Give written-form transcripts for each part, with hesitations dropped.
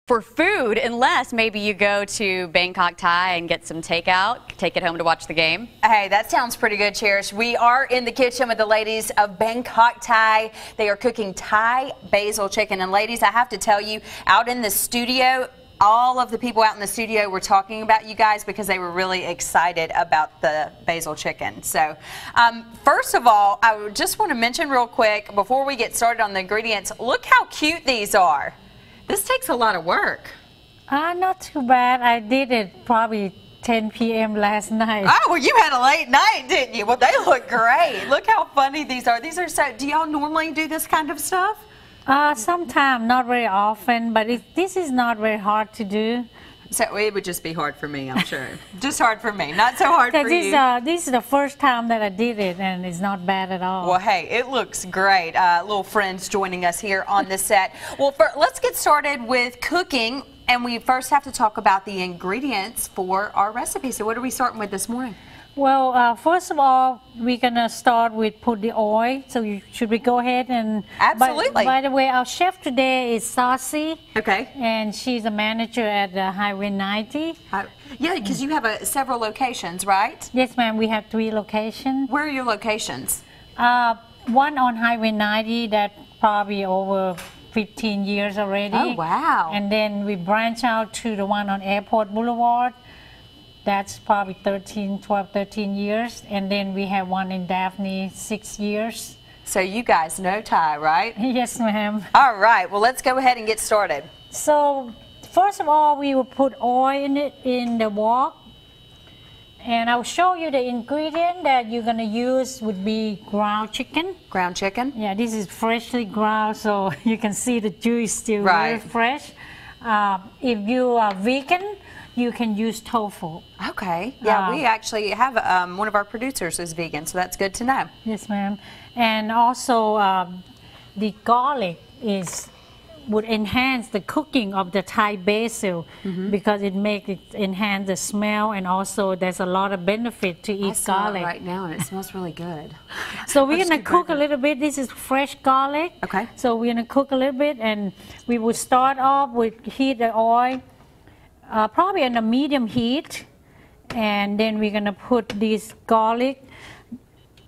for food, unless maybe you go to Bangkok Thai and get some takeout, take it home to watch the game. Hey, that sounds pretty good, Cherish. We are in the kitchen with the ladies of Bangkok Thai. They are cooking Thai basil chicken. And ladies, I have to tell you, out in the studio, all of the people out in the studio were talking about you guys because they were really excited about the basil chicken. So, first of all, I just want to mention real quick, before we get started on the ingredients, look how cute these are. This takes a lot of work. Not too bad. I did it probably 10 p.m. last night. Oh, well, you had a late night, didn't you? Well, they look great. Look how funny these are. These are so, do y'all normally do this kind of stuff? Sometimes, not very often, but this is not very hard to do. So it would just be hard for me, I'm sure. Just hard for me, not so hard for you. This is the first time that I did it, and it's not bad at all. Well, hey, it looks great. Little friends joining us here on the set. Well, let's get started with cooking, and we first have to talk about the ingredients for our recipe. So what are we starting with this morning? Well, first of all, we're gonna start with put the oil. So should we go ahead and? Absolutely. By the way, our chef today is Saucy. Okay. And she's a manager at Highway 90. Yeah, because you have several locations, right? Yes, ma'am. We have 3 locations. Where are your locations? One on Highway 90 that probably over 15 years already. Oh, wow. And then we branch out to the one on Airport Boulevard. That's probably 12, 13 years. And then we have one in Daphne, 6 years. So you guys know Thai, right? Yes, ma'am. All right. Well, let's go ahead and get started. So, first of all, we will put oil in the wok. And I'll show you the ingredient that you're going to use would be ground chicken. Ground chicken? Yeah, this is freshly ground, so you can see the juice still very fresh. If you are vegan, you can use tofu. Okay. Yeah, we actually have one of our producers is vegan, so that's good to know. Yes, ma'am. And also the garlic would enhance the cooking of the Thai basil because it enhance the smell, and also there's a lot of benefit to eat garlic. Right now, and it smells really good. So we're gonna cook a little bit. This is fresh garlic. Okay. So we're gonna cook a little bit, and we will start off with heat the oil. Probably on a medium heat, and then we're gonna put this garlic.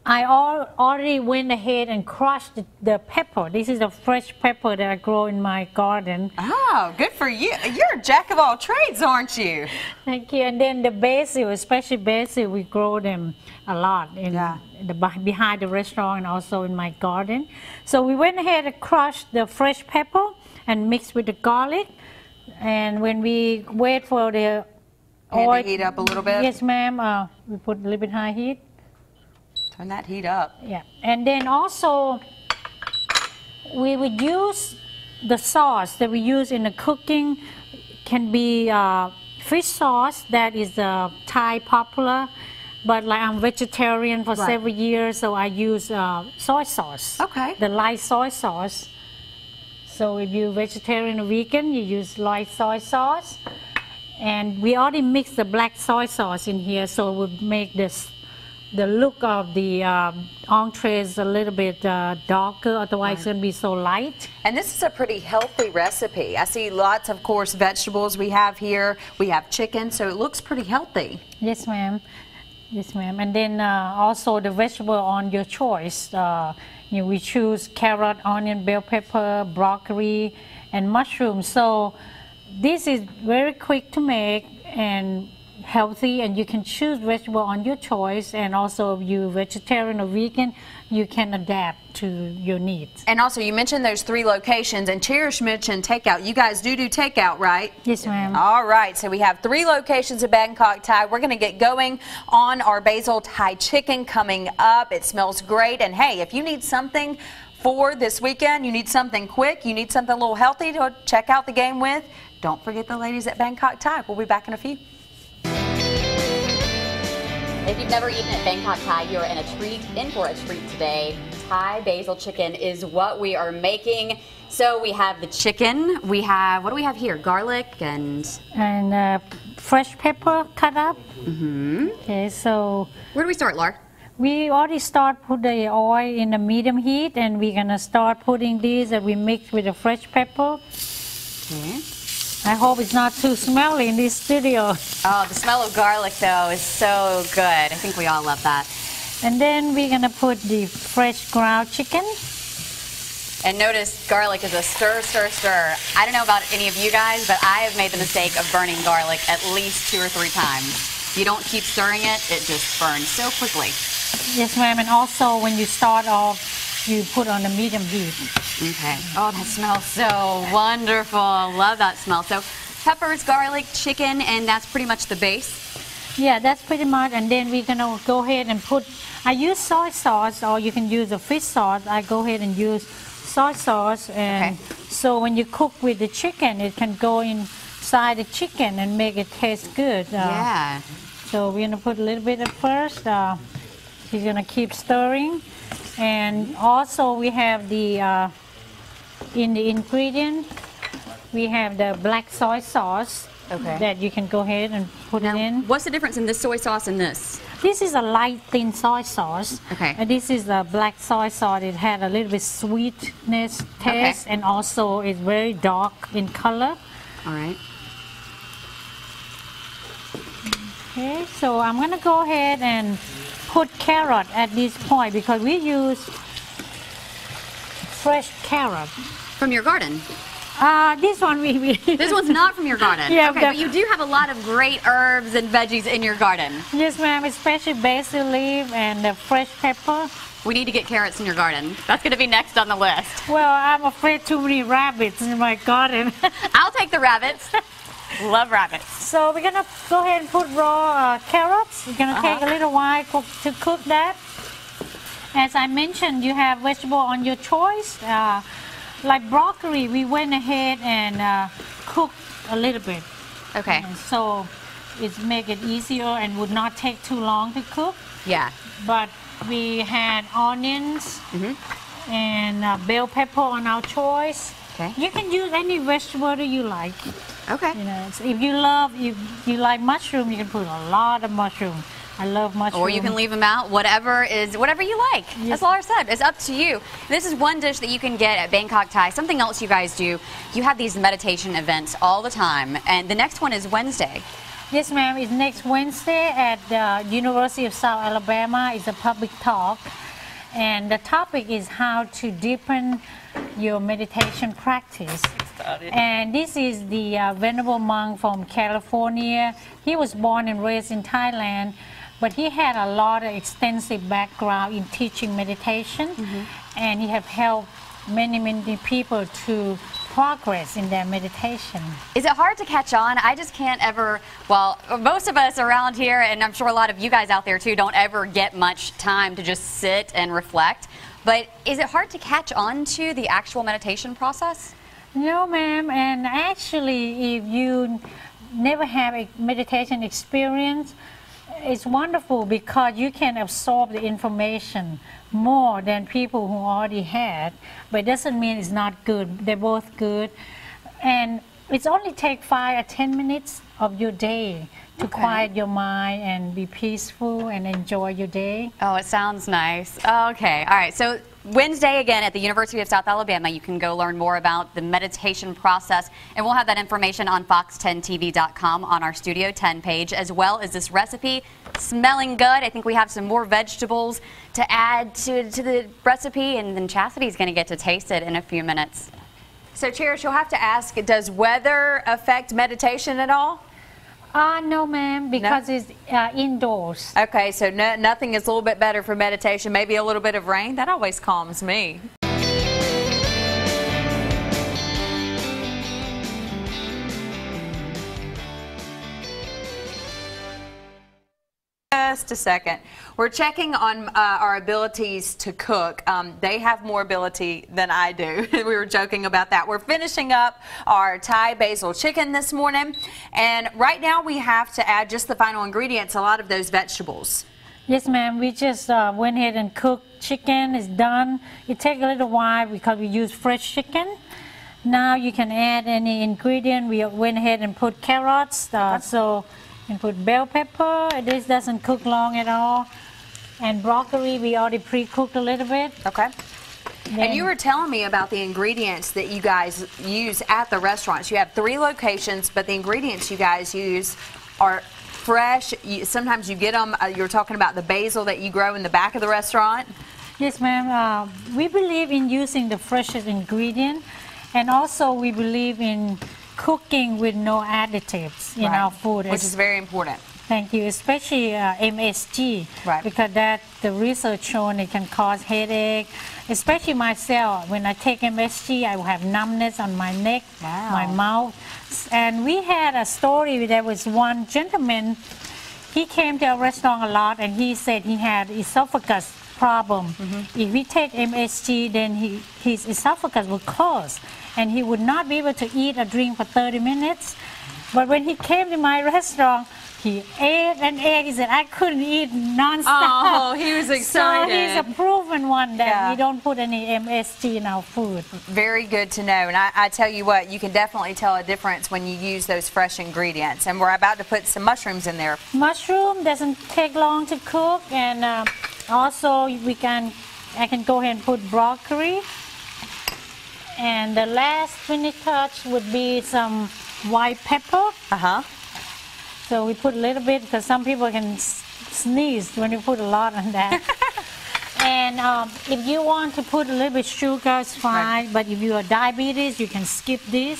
I already went ahead and crushed the pepper. This is a fresh pepper that I grow in my garden. Oh, good for you. You're a jack of all trades, aren't you? Thank you. And then the basil, especially basil, we grow them a lot behind the restaurant and also in my garden. So we went ahead and crushed the fresh pepper and mixed with the garlic. And when we wait for the oil to heat up a little bit? Yes, ma'am. We put a little bit high heat. Turn that heat up. Yeah. And then also, we would use the sauce that we use in the cooking. Can be fish sauce that is Thai popular. But like I'm vegetarian for several years, so I use soy sauce. Okay. The light soy sauce. So if you're vegetarian or vegan, you use light soy sauce. And we already mixed the black soy sauce in here, so it would make the look of the entrees a little bit darker, otherwise it's going to be so light. And this is a pretty healthy recipe. I see lots, of course, vegetables we have here. We have chicken, so it looks pretty healthy. Yes, ma'am. Yes, ma'am. And then also the vegetable on your choice. We choose carrot, onion, bell pepper, broccoli, and mushroom. So this is very quick to make and healthy, and you can choose vegetable on your choice. And also, if you're vegetarian or vegan, you can adapt to your needs. And also, you mentioned those 3 locations, and Cherish mentioned takeout. You guys do takeout, right? Yes, ma'am. All right, so we have 3 locations of Bangkok Thai. We're going to get going on our basil Thai chicken coming up. It smells great, and hey, if you need something for this weekend, you need something quick, you need something a little healthy to check out the game with, don't forget the ladies at Bangkok Thai. We'll be back in a few. If you've never eaten at Bangkok Thai, you're in for a treat today. Thai basil chicken is what we are making. So we have the chicken. We have, what do we have here? Garlic and fresh pepper cut up. Okay, so where do we start, Lar? We already put the oil in a medium heat, and we're gonna start putting these that we mix with the fresh pepper. Okay. I hope it's not too smelly in this studio. Oh, the smell of garlic, though, is so good. I think we all love that. And then we're going to put the fresh ground chicken. And notice garlic is a stir, stir, stir. I don't know about any of you guys, but I have made the mistake of burning garlic at least 2 or 3 times. If you don't keep stirring it, it just burns so quickly. Yes, ma'am. And also, when you start off, you put on a medium heat. Okay. Oh, that smells so wonderful. Love that smell. So peppers, garlic, chicken, and that's pretty much the base. Yeah, that's pretty much. And then we're going to go ahead and put, I use soy sauce, or you can use a fish sauce. I go ahead and use soy sauce. And so when you cook with the chicken, it can go inside the chicken and make it taste good. Yeah. So we're going to put a little bit at first. You're going to keep stirring. And also we have the, in the ingredient, we have the black soy sauce that you can go ahead and put it in. What's the difference in this soy sauce and this? This is a light, thin soy sauce. Okay. And this is a black soy sauce. It had a little bit sweetness taste, and also it's very dark in color. All right. Okay, so I'm going to go ahead and put carrot at this point because we use fresh carrot. From your garden? This one This one's not from your garden. Yeah, okay, but you do have a lot of great herbs and veggies in your garden. Yes, ma'am, especially basil leaf and fresh pepper. We need to get carrots in your garden. That's going to be next on the list. Well, I'm afraid too many rabbits in my garden. I'll take the rabbits. Love rabbits. So we're going to go ahead and put raw carrots. We're going to take a little while to cook that. As I mentioned, you have vegetable on your choice. Like broccoli, we went ahead and cooked a little bit. Okay. And so it make it easier and would not take too long to cook. Yeah. But we had onions and bell pepper on our choice. Okay. You can use any vegetable that you like. Okay. You know, so if you like mushroom, you can put a lot of mushroom. I love mushroom. Or you can leave them out, whatever you like. Yes. That's all I said. It's up to you. This is one dish that you can get at Bangkok Thai. Something else you guys do, you have these meditation events all the time, and the next one is Wednesday. Yes, ma'am. It's next Wednesday at the University of South Alabama. It's a public talk, and the topic is how to deepen your meditation practice. And this is the venerable monk from California. He was born and raised in Thailand, but he had a lot of extensive background in teaching meditation, and he have helped many people to progress in their meditation. Is it hard to catch on? I just can't ever, well, most of us around here, and I'm sure a lot of you guys out there too, don't ever get much time to just sit and reflect. But is it hard to catch on to the actual meditation process? No, ma'am, and actually if you never have a meditation experience, it's wonderful because you can absorb the information more than people who already had, but it doesn't mean it's not good. They're both good. And it's only take 5 or 10 minutes of your day to quiet your mind and be peaceful and enjoy your day. Oh, it sounds nice. Okay, all right. So Wednesday again at the University of South Alabama, you can go learn more about the meditation process, and we'll have that information on fox10tv.com on our Studio 10 page, as well as this recipe. Smelling good. I think we have some more vegetables to add to the recipe, and then Chastity's going to get to taste it in a few minutes. So, Cherish, you'll have to ask, does weather affect meditation at all? No, ma'am, because it's indoors. Okay, so nothing is a little bit better for meditation. Maybe a little bit of rain. That always calms me. Just a second. We're checking on our abilities to cook. They have more ability than I do. We were joking about that. We're finishing up our Thai basil chicken this morning, and right now we have to add just the final ingredients, a lot of those vegetables. Yes, ma'am. We just went ahead and cooked chicken. It's done. It takes a little while because we use fresh chicken. Now you can add any ingredient. We went ahead and put carrots. So you can put bell pepper. This doesn't cook long at all. And broccoli, we already pre-cooked a little bit. Okay. And you were telling me about the ingredients that you guys use at the restaurants. You have 3 locations, but the ingredients you guys use are fresh. Sometimes you get them. You're talking about the basil that you grow in the back of the restaurant. Yes, ma'am. We believe in using the freshest ingredient, and also we believe in cooking with no additives in our food. Which is very important. Thank you, especially MSG, because the research shown it can cause headache. Especially myself, when I take MSG, I will have numbness on my neck, my mouth. And we had a story. There was one gentleman, he came to our restaurant a lot, and he said he had esophagus problem. If he take MSG, then his esophagus would close, and he would not be able to eat or drink for 30 minutes. But when he came to my restaurant, he ate and ate. He said, I couldn't eat nonstop. Oh, he was excited. So he's a proven one that we don't put any MSG in our food. Very good to know. And I tell you what, you can definitely tell a difference when you use those fresh ingredients. And we're about to put some mushrooms in there. Mushroom doesn't take long to cook. And also I can go ahead and put broccoli. And the last finish touch would be some white pepper. So we put a little bit because some people can sneeze when you put a lot on that. And if you want to put a little bit sugar, it's fine. But if you are diabetes, you can skip this.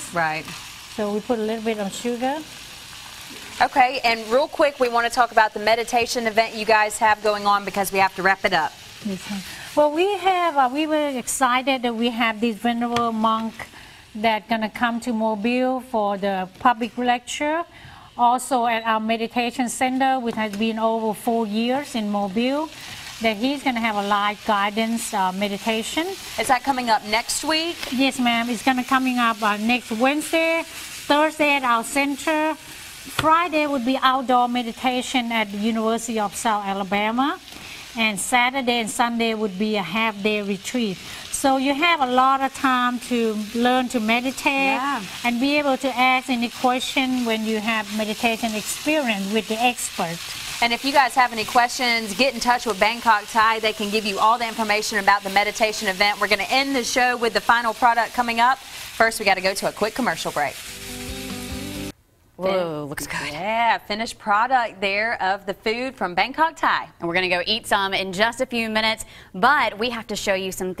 So we put a little bit of sugar. Okay, and real quick, we want to talk about the meditation event you guys have going on because we have to wrap it up. Well, we were excited that we have this venerable monk that's going to come to Mobile for the public lecture. Also at our meditation center, which has been over 4 years in Mobile, that he's going to have a live guidance meditation. Is that coming up next week? Yes, ma'am. It's going to coming up next Wednesday, Thursday at our center. Friday would be outdoor meditation at the University of South Alabama. And Saturday and Sunday would be a half-day retreat. So you have a lot of time to learn to meditate and be able to ask any question when you have meditation experience with the expert. And if you guys have any questions, get in touch with Bangkok Thai. They can give you all the information about the meditation event. We're going to end the show with the final product coming up. First, we got to go to a quick commercial break. Whoa, looks good. Yeah, finished product there of the food from Bangkok Thai. And we're going to go eat some in just a few minutes, but we have to show you some things.